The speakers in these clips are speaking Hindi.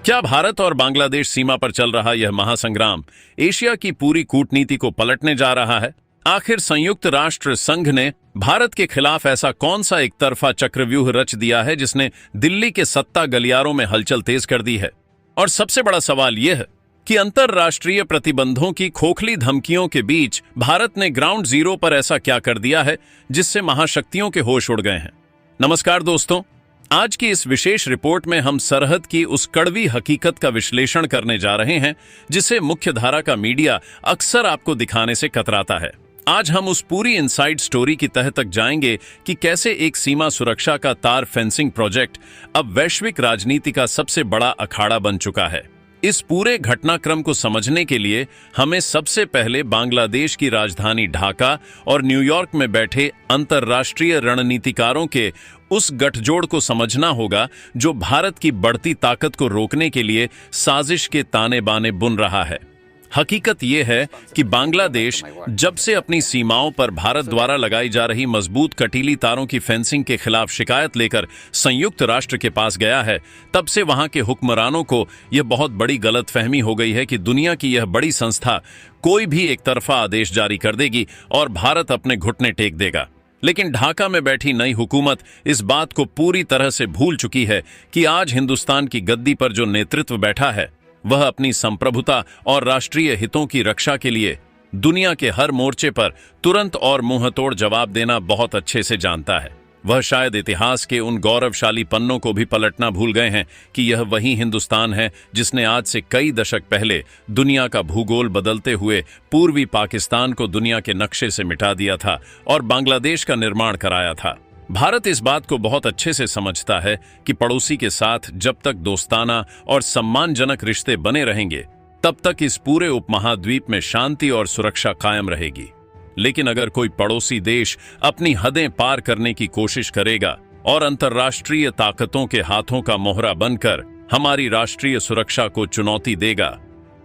क्या भारत और बांग्लादेश सीमा पर चल रहा यह महासंग्राम एशिया की पूरी कूटनीति को पलटने जा रहा है? आखिर संयुक्त राष्ट्र संघ ने भारत के खिलाफ ऐसा कौन सा एक तरफा चक्रव्यूह रच दिया है जिसने दिल्ली के सत्ता गलियारों में हलचल तेज कर दी है? और सबसे बड़ा सवाल यह है कि अंतर्राष्ट्रीय प्रतिबंधों की खोखली धमकियों के बीच भारत ने ग्राउंड जीरो पर ऐसा क्या कर दिया है जिससे महाशक्तियों के होश उड़ गए हैं? नमस्कार दोस्तों, आज की इस विशेष रिपोर्ट में हम सरहद की उस कड़वी हकीकत का विश्लेषण करने जा रहे हैं जिसे मुख्यधारा का मीडिया अक्सर आपको दिखाने से कतराता है। आज हम उस पूरी इनसाइड स्टोरी की तह तक जाएंगे कि कैसे एक सीमा सुरक्षा का तार फेंसिंग प्रोजेक्ट अब वैश्विक राजनीति का सबसे बड़ा अखाड़ा बन चुका है। इस पूरे घटनाक्रम को समझने के लिए हमें सबसे पहले बांग्लादेश की राजधानी ढाका और न्यूयॉर्क में बैठे अंतर्राष्ट्रीय रणनीतिकारों के उस गठजोड़ को समझना होगा जो भारत की बढ़ती ताकत को रोकने के लिए साजिश के ताने बाने बुन रहा है। हकीकत यह है कि बांग्लादेश जब से अपनी सीमाओं पर भारत द्वारा लगाई जा रही मजबूत कटीली तारों की फेंसिंग के खिलाफ शिकायत लेकर संयुक्त राष्ट्र के पास गया है, तब से वहां के हुक्मरानों को यह बहुत बड़ी गलतफहमी हो गई है कि दुनिया की यह बड़ी संस्था कोई भी एक तरफा आदेश जारी कर देगी और भारत अपने घुटने टेक देगा। लेकिन ढाका में बैठी नई हुकूमत इस बात को पूरी तरह से भूल चुकी है कि आज हिंदुस्तान की गद्दी पर जो नेतृत्व बैठा है वह अपनी संप्रभुता और राष्ट्रीय हितों की रक्षा के लिए दुनिया के हर मोर्चे पर तुरंत और मुंहतोड़ जवाब देना बहुत अच्छे से जानता है। वह शायद इतिहास के उन गौरवशाली पन्नों को भी पलटना भूल गए हैं कि यह वही हिंदुस्तान है जिसने आज से कई दशक पहले दुनिया का भूगोल बदलते हुए पूर्वी पाकिस्तान को दुनिया के नक्शे से मिटा दिया था और बांग्लादेश का निर्माण कराया था। भारत इस बात को बहुत अच्छे से समझता है कि पड़ोसी के साथ जब तक दोस्ताना और सम्मानजनक रिश्ते बने रहेंगे तब तक इस पूरे उपमहाद्वीप में शांति और सुरक्षा कायम रहेगी। लेकिन अगर कोई पड़ोसी देश अपनी हदें पार करने की कोशिश करेगा और अंतर्राष्ट्रीय ताकतों के हाथों का मोहरा बनकर हमारी राष्ट्रीय सुरक्षा को चुनौती देगा,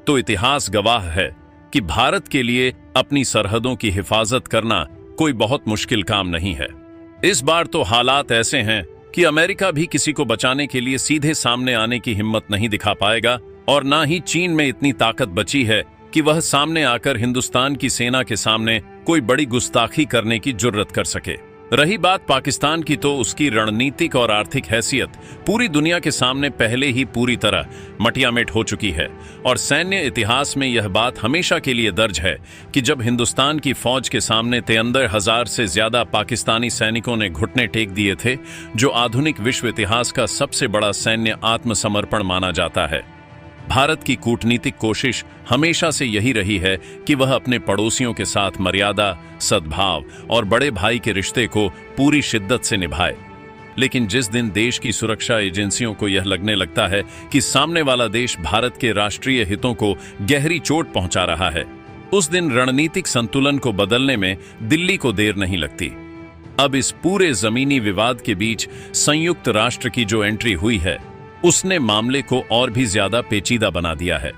तो इतिहास गवाह है कि भारत के लिए अपनी सरहदों की हिफाजत करना कोई बहुत मुश्किल काम नहीं है। इस बार तो हालात ऐसे हैं कि अमेरिका भी किसी को बचाने के लिए सीधे सामने आने की हिम्मत नहीं दिखा पाएगा और ना ही चीन में इतनी ताकत बची है कि वह सामने आकर हिंदुस्तान की सेना के सामने कोई बड़ी गुस्ताखी करने की जुर्रत कर सके। रही बात पाकिस्तान की, तो उसकी रणनीतिक और आर्थिक हैसियत पूरी दुनिया के सामने पहले ही पूरी तरह मटियामेट हो चुकी है और सैन्य इतिहास में यह बात हमेशा के लिए दर्ज है कि जब हिंदुस्तान की फौज के सामने 73,000 से ज्यादा पाकिस्तानी सैनिकों ने घुटने टेक दिए थे, जो आधुनिक विश्व इतिहास का सबसे बड़ा सैन्य आत्मसमर्पण माना जाता है। भारत की कूटनीतिक कोशिश हमेशा से यही रही है कि वह अपने पड़ोसियों के साथ मर्यादा, सद्भाव और बड़े भाई के रिश्ते को पूरी शिद्दत से निभाए। लेकिन जिस दिन देश की सुरक्षा एजेंसियों को यह लगने लगता है कि सामने वाला देश भारत के राष्ट्रीय हितों को गहरी चोट पहुंचा रहा है, उस दिन रणनीतिक संतुलन को बदलने में दिल्ली को देर नहीं लगती। अब इस पूरे जमीनी विवाद के बीच संयुक्त राष्ट्र की जो एंट्री हुई है उसने मामले को और भी ज्यादा पेचीदा बना दिया है।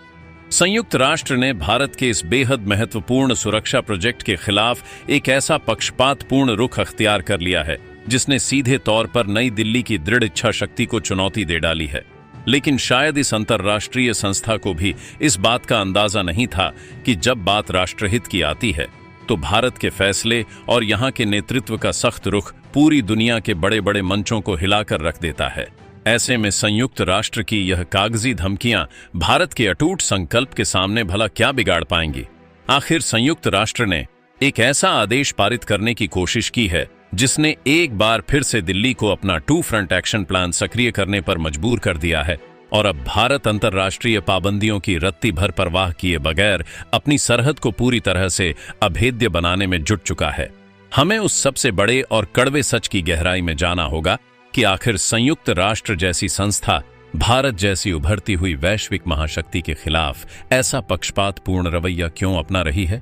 संयुक्त राष्ट्र ने भारत के इस बेहद महत्वपूर्ण सुरक्षा प्रोजेक्ट के खिलाफ एक ऐसा पक्षपातपूर्ण रुख अख्तियार कर लिया है जिसने सीधे तौर पर नई दिल्ली की दृढ़ इच्छा शक्ति को चुनौती दे डाली है। लेकिन शायद इस अंतर्राष्ट्रीय संस्था को भी इस बात का अंदाजा नहीं था कि जब बात राष्ट्रहित की आती है तो भारत के फैसले और यहाँ के नेतृत्व का सख्त रुख पूरी दुनिया के बड़े बड़े मंचों को हिलाकर रख देता है। ऐसे में संयुक्त राष्ट्र की यह कागजी धमकियां भारत के अटूट संकल्प के सामने भला क्या बिगाड़ पाएंगी? आखिर संयुक्त राष्ट्र ने एक ऐसा आदेश पारित करने की कोशिश की है जिसने एक बार फिर से दिल्ली को अपना 2 फ्रंट एक्शन प्लान सक्रिय करने पर मजबूर कर दिया है और अब भारत अंतर्राष्ट्रीय पाबंदियों की रत्ती भर परवाह किए बगैर अपनी सरहद को पूरी तरह से अभेद्य बनाने में जुट चुका है। हमें उस सबसे बड़े और कड़वे सच की गहराई में जाना होगा कि आखिर संयुक्त राष्ट्र जैसी संस्था भारत जैसी उभरती हुई वैश्विक महाशक्ति के खिलाफ ऐसा पक्षपातपूर्ण रवैया क्यों अपना रही है।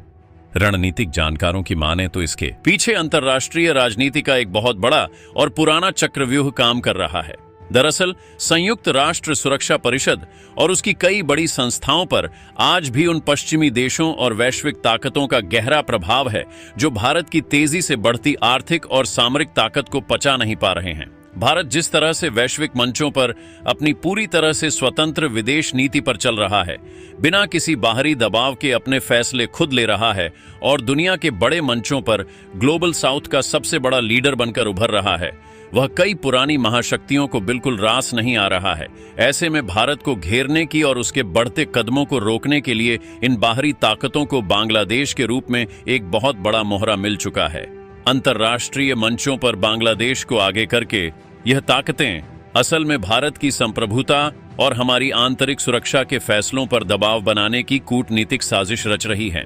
रणनीतिक जानकारों की माने तो इसके पीछे अंतर्राष्ट्रीय राजनीति का एक बहुत बड़ा और पुराना चक्रव्यूह काम कर रहा है। दरअसल संयुक्त राष्ट्र सुरक्षा परिषद और उसकी कई बड़ी संस्थाओं पर आज भी उन पश्चिमी देशों और वैश्विक ताकतों का गहरा प्रभाव है जो भारत की तेजी से बढ़ती आर्थिक और सामरिक ताकत को पचा नहीं पा रहे हैं। भारत जिस तरह से वैश्विक मंचों पर अपनी पूरी तरह से स्वतंत्र विदेश नीति पर चल रहा है, बिना किसी बाहरी दबाव के अपने फैसले खुद ले रहा है और दुनिया के बड़े मंचों पर ग्लोबल साउथ का सबसे बड़ा लीडर बनकर उभर रहा है, वह कई पुरानी महाशक्तियों को बिल्कुल रास नहीं आ रहा है। ऐसे में भारत को घेरने की और उसके बढ़ते कदमों को रोकने के लिए इन बाहरी ताकतों को बांग्लादेश के रूप में एक बहुत बड़ा मोहरा मिल चुका है। अंतर्राष्ट्रीय मंचों पर बांग्लादेश को आगे करके यह ताकतें असल में भारत की संप्रभुता और हमारी आंतरिक सुरक्षा के फैसलों पर दबाव बनाने की कूटनीतिक साजिश रच रही हैं।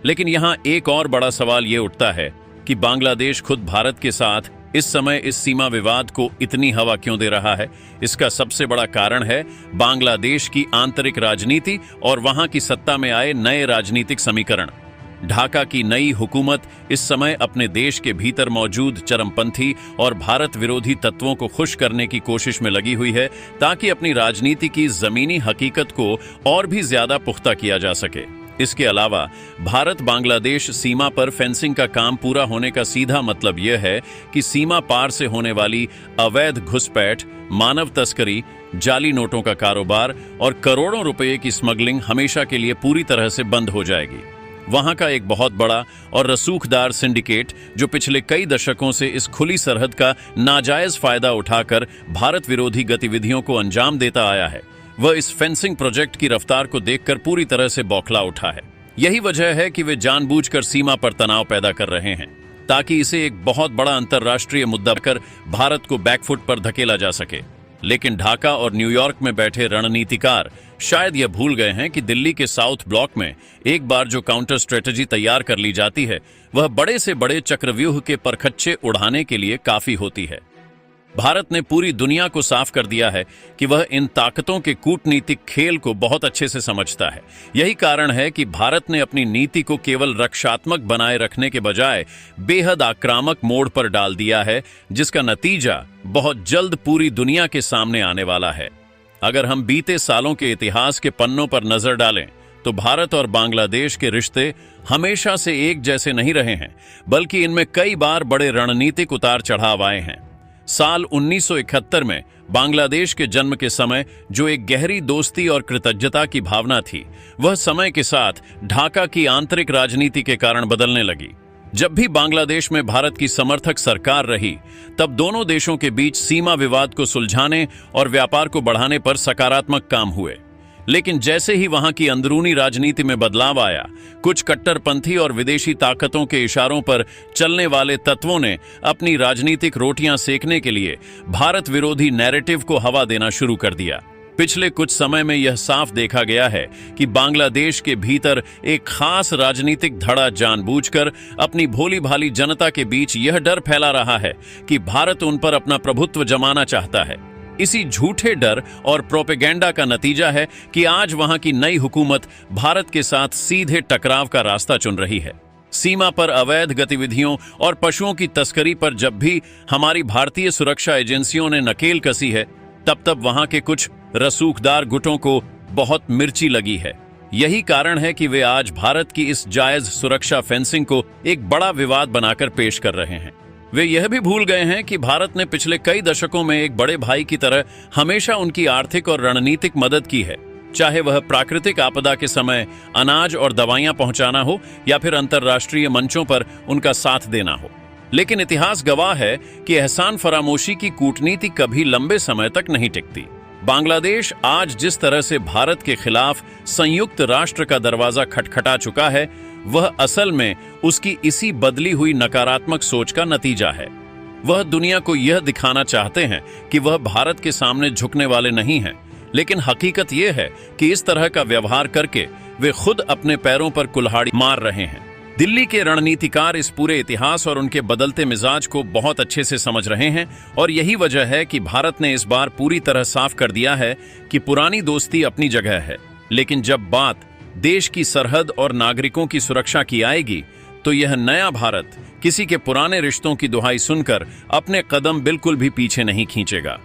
लेकिन यहां एक और बड़ा सवाल यह उठता है कि बांग्लादेश खुद भारत के साथ इस समय इस सीमा विवाद को इतनी हवा क्यों दे रहा है। इसका सबसे बड़ा कारण है बांग्लादेश की आंतरिक राजनीति और वहां की सत्ता में आए नए राजनीतिक समीकरण। ढाका की नई हुकूमत इस समय अपने देश के भीतर मौजूद चरमपंथी और भारत विरोधी तत्वों को खुश करने की कोशिश में लगी हुई है ताकि अपनी राजनीति की जमीनी हकीकत को और भी ज्यादा पुख्ता किया जा सके। इसके अलावा भारत बांग्लादेश सीमा पर फेंसिंग का काम पूरा होने का सीधा मतलब यह है कि सीमा पार से होने वाली अवैध घुसपैठ, मानव तस्करी, जाली नोटों का कारोबार और करोड़ों रुपए की स्मगलिंग हमेशा के लिए पूरी तरह से बंद हो जाएगी। वहां का एक बहुत बड़ा और रसूखदार सिंडिकेट जो पिछले कई दशकों से इस खुली सरहद का नाजायज फायदा उठाकर भारत विरोधी गतिविधियों को अंजाम देता आया है, वह इस फेंसिंग प्रोजेक्ट की रफ्तार को देखकर पूरी तरह से बौखला उठा है। यही वजह है कि वे जानबूझकर सीमा पर तनाव पैदा कर रहे हैं ताकि इसे एक बहुत बड़ा अंतर्राष्ट्रीय मुद्दा कर भारत को बैकफुट पर धकेला जा सके। लेकिन ढाका और न्यूयॉर्क में बैठे रणनीतिकार शायद यह भूल गए हैं कि दिल्ली के साउथ ब्लॉक में एक बार जो काउंटर स्ट्रेटजी तैयार कर ली जाती है वह बड़े से बड़े चक्रव्यूह के परखच्चे उड़ाने के लिए काफी होती है। भारत ने पूरी दुनिया को साफ कर दिया है कि वह इन ताकतों के कूटनीतिक खेल को बहुत अच्छे से समझता है। यही कारण है कि भारत ने अपनी नीति को केवल रक्षात्मक बनाए रखने के बजाय बेहद आक्रामक मोड़ पर डाल दिया है, जिसका नतीजा बहुत जल्द पूरी दुनिया के सामने आने वाला है। अगर हम बीते सालों के इतिहास के पन्नों पर नजर डालें तो भारत और बांग्लादेश के रिश्ते हमेशा से एक जैसे नहीं रहे हैं, बल्कि इनमें कई बार बड़े रणनीतिक उतार चढ़ाव आए हैं। साल 1971 में बांग्लादेश के जन्म के समय जो एक गहरी दोस्ती और कृतज्ञता की भावना थी, वह समय के साथ ढाका की आंतरिक राजनीति के कारण बदलने लगी। जब भी बांग्लादेश में भारत की समर्थक सरकार रही, तब दोनों देशों के बीच सीमा विवाद को सुलझाने और व्यापार को बढ़ाने पर सकारात्मक काम हुए। लेकिन जैसे ही वहां की अंदरूनी राजनीति में बदलाव आया, कुछ कट्टरपंथी और विदेशी ताकतों के इशारों पर चलने वाले तत्वों ने अपनी राजनीतिक रोटियां सेकने के लिए भारत विरोधी नैरेटिव को हवा देना शुरू कर दिया। पिछले कुछ समय में यह साफ देखा गया है कि बांग्लादेश के भीतर एक खास राजनीतिक धड़ा जानबूझकर अपनी भोली भाली जनता के बीच यह डर फैला रहा है कि भारत उन पर अपना प्रभुत्व जमाना चाहता है। इसी झूठे डर और प्रोपेगेंडा का नतीजा है कि आज वहां की नई हुकूमत भारत के साथ सीधे टकराव का रास्ता चुन रही है। सीमा पर अवैध गतिविधियों और पशुओं की तस्करी पर जब भी हमारी भारतीय सुरक्षा एजेंसियों ने नकेल कसी है, तब तब वहां के कुछ रसूखदार गुटों को बहुत मिर्ची लगी है। यही कारण है कि वे आज भारत की इस जायज सुरक्षा फेंसिंग को एक बड़ा विवाद बनाकर पेश कर रहे हैं। वे यह भी भूल गए हैं कि भारत ने पिछले कई दशकों में एक बड़े भाई की तरह हमेशा उनकी आर्थिक और रणनीतिक मदद की है, चाहे वह प्राकृतिक आपदा के समय अनाज और दवाइयां पहुंचाना हो या फिर अंतर्राष्ट्रीय मंचों पर उनका साथ देना हो। लेकिन इतिहास गवाह है कि एहसान फरामोशी की कूटनीति कभी लंबे समय तक नहीं टिकती। बांग्लादेश आज जिस तरह से भारत के खिलाफ संयुक्त राष्ट्र का दरवाजा खटखटा चुका है, वह असल में उसकी इसी बदली हुई नकारात्मक सोच का नतीजा है। वह दुनिया को यह दिखाना चाहते हैं कि वह भारत के सामने झुकने वाले नहीं हैं, लेकिन हकीकत यह है कि इस तरह का व्यवहार करके वे खुद अपने पैरों पर कुल्हाड़ी मार रहे हैं। दिल्ली के रणनीतिकार इस पूरे इतिहास और उनके बदलते मिजाज को बहुत अच्छे से समझ रहे हैं और यही वजह है कि भारत ने इस बार पूरी तरह साफ कर दिया है कि पुरानी दोस्ती अपनी जगह है, लेकिन जब बात देश की सरहद और नागरिकों की सुरक्षा की आएगी तो यह नया भारत किसी के पुराने रिश्तों की दुहाई सुनकर अपने कदम बिल्कुल भी पीछे नहीं खींचेगा।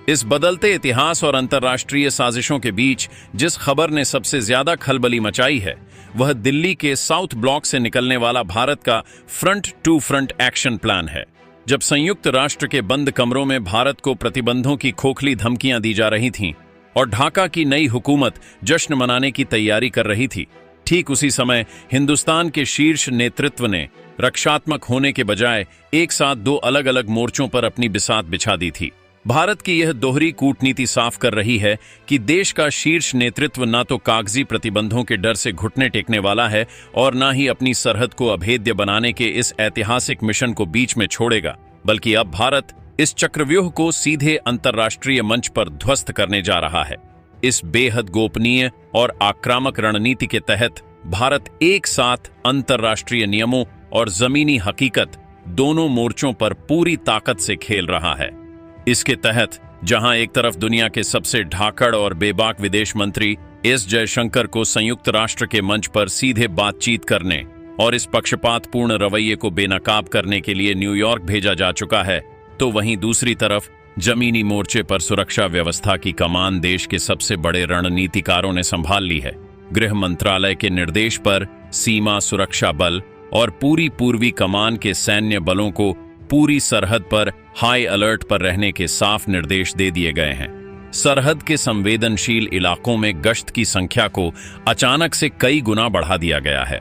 इस बदलते इतिहास और अंतर्राष्ट्रीय साजिशों के बीच जिस खबर ने सबसे ज्यादा खलबली मचाई है, वह दिल्ली के साउथ ब्लॉक से निकलने वाला भारत का front to front action plan है। जब संयुक्त राष्ट्र के बंद कमरों में भारत को प्रतिबंधों की खोखली धमकियां दी जा रही थीं और ढाका की नई हुकूमत जश्न मनाने की तैयारी कर रही थी, ठीक उसी समय हिंदुस्तान के शीर्ष नेतृत्व ने रक्षात्मक होने के बजाय एक साथ दो अलग अलग मोर्चों पर अपनी बिसात बिछा दी थी। भारत की यह दोहरी कूटनीति साफ कर रही है कि देश का शीर्ष नेतृत्व न तो कागजी प्रतिबंधों के डर से घुटने टेकने वाला है और न ही अपनी सरहद को अभेद्य बनाने के इस ऐतिहासिक मिशन को बीच में छोड़ेगा, बल्कि अब भारत इस चक्रव्यूह को सीधे अंतर्राष्ट्रीय मंच पर ध्वस्त करने जा रहा है। इस बेहद गोपनीय और आक्रामक रणनीति के तहत भारत एक साथ अंतर्राष्ट्रीय नियमों और जमीनी हकीकत दोनों मोर्चों पर पूरी ताकत से खेल रहा है। इसके तहत जहां एक तरफ दुनिया के सबसे ढाकड़ और बेबाक विदेश मंत्री एस जयशंकर को संयुक्त राष्ट्र के मंच पर सीधे बातचीत करने और इस पक्षपातपूर्ण रवैये को बेनकाब करने के लिए न्यूयॉर्क भेजा जा चुका है, तो वहीं दूसरी तरफ जमीनी मोर्चे पर सुरक्षा व्यवस्था की कमान देश के सबसे बड़े रणनीतिकारों ने संभाल ली है। गृह मंत्रालय के निर्देश पर सीमा सुरक्षा बल और पूरी पूर्वी कमान के सैन्य बलों को पूरी सरहद पर हाई अलर्ट पर रहने के साफ निर्देश दे दिए गए हैं। सरहद के संवेदनशील इलाकों में गश्त की संख्या को अचानक से कई गुना बढ़ा दिया गया है।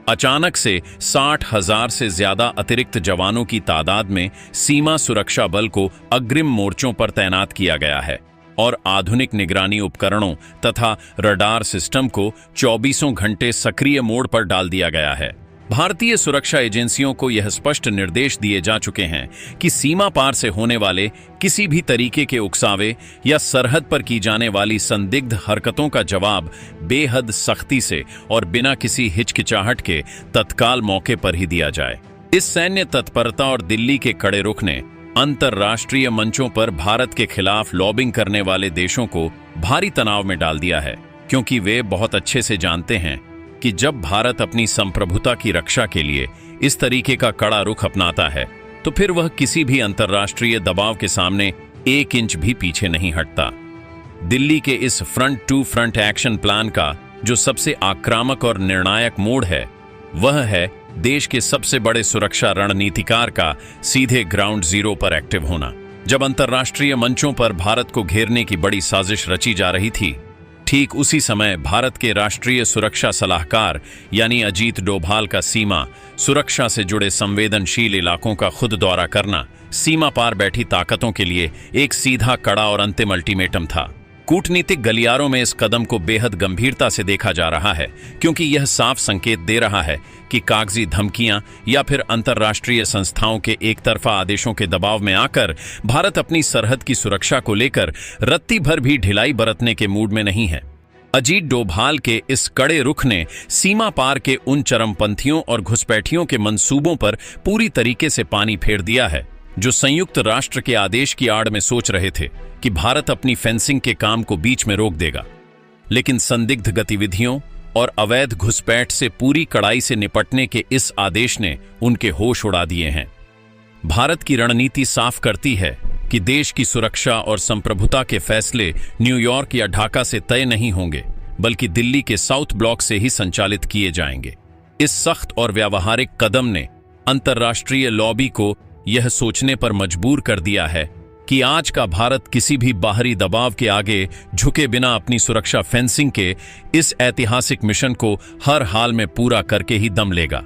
अचानक से 60,000 से ज्यादा अतिरिक्त जवानों की तादाद में सीमा सुरक्षा बल को अग्रिम मोर्चों पर तैनात किया गया है और आधुनिक निगरानी उपकरणों तथा रडार सिस्टम को 24 घंटे सक्रिय मोड पर डाल दिया गया है। भारतीय सुरक्षा एजेंसियों को यह स्पष्ट निर्देश दिए जा चुके हैं कि सीमा पार से होने वाले किसी भी तरीके के उकसावे या सरहद पर की जाने वाली संदिग्ध हरकतों का जवाब बेहद सख्ती से और बिना किसी हिचकिचाहट के तत्काल मौके पर ही दिया जाए। इस सैन्य तत्परता और दिल्ली के कड़े रुख ने अंतर्राष्ट्रीय मंचों पर भारत के खिलाफ लॉबिंग करने वाले देशों को भारी तनाव में डाल दिया है, क्योंकि वे बहुत अच्छे से जानते हैं कि जब भारत अपनी संप्रभुता की रक्षा के लिए इस तरीके का कड़ा रुख अपनाता है तो फिर वह किसी भी अंतर्राष्ट्रीय दबाव के सामने 1 इंच भी पीछे नहीं हटता। दिल्ली के इस front to front action plan का जो सबसे आक्रामक और निर्णायक मोड़ है, वह है देश के सबसे बड़े सुरक्षा रणनीतिकार का सीधे ग्राउंड जीरो पर एक्टिव होना। जब अंतर्राष्ट्रीय मंचों पर भारत को घेरने की बड़ी साजिश रची जा रही थी, ठीक उसी समय भारत के राष्ट्रीय सुरक्षा सलाहकार यानी अजीत डोभाल का सीमा सुरक्षा से जुड़े संवेदनशील इलाकों का खुद दौरा करना सीमा पार बैठी ताकतों के लिए एक सीधा, कड़ा और अंतिम अल्टीमेटम था। कूटनीतिक गलियारों में इस कदम को बेहद गंभीरता से देखा जा रहा है, क्योंकि यह साफ संकेत दे रहा है कि कागजी धमकियां या फिर अंतर्राष्ट्रीय संस्थाओं के एक तरफा आदेशों के दबाव में आकर भारत अपनी सरहद की सुरक्षा को लेकर रत्ती भर भी ढिलाई बरतने के मूड में नहीं है। अजीत डोभाल के इस कड़े रुख ने सीमा पार के उन चरमपंथियों और घुसपैठियों के मंसूबों पर पूरी तरीके से पानी फेर दिया है जो संयुक्त राष्ट्र के आदेश की आड़ में सोच रहे थे कि भारत अपनी फेंसिंग के काम को बीच में रोक देगा। लेकिन संदिग्ध गतिविधियों और अवैध घुसपैठ से पूरी कड़ाई से निपटने के इस आदेश ने उनके होश उड़ा दिए हैं। भारत की रणनीति साफ करती है कि देश की सुरक्षा और संप्रभुता के फैसले न्यूयॉर्क या ढाका से तय नहीं होंगे, बल्कि दिल्ली के साउथ ब्लॉक से ही संचालित किए जाएंगे। इस सख्त और व्यावहारिक कदम ने अंतर्राष्ट्रीय लॉबी को यह सोचने पर मजबूर कर दिया है कि आज का भारत किसी भी बाहरी दबाव के आगे झुके बिना अपनी सुरक्षा फेंसिंग के इस ऐतिहासिक मिशन को हर हाल में पूरा करके ही दम लेगा।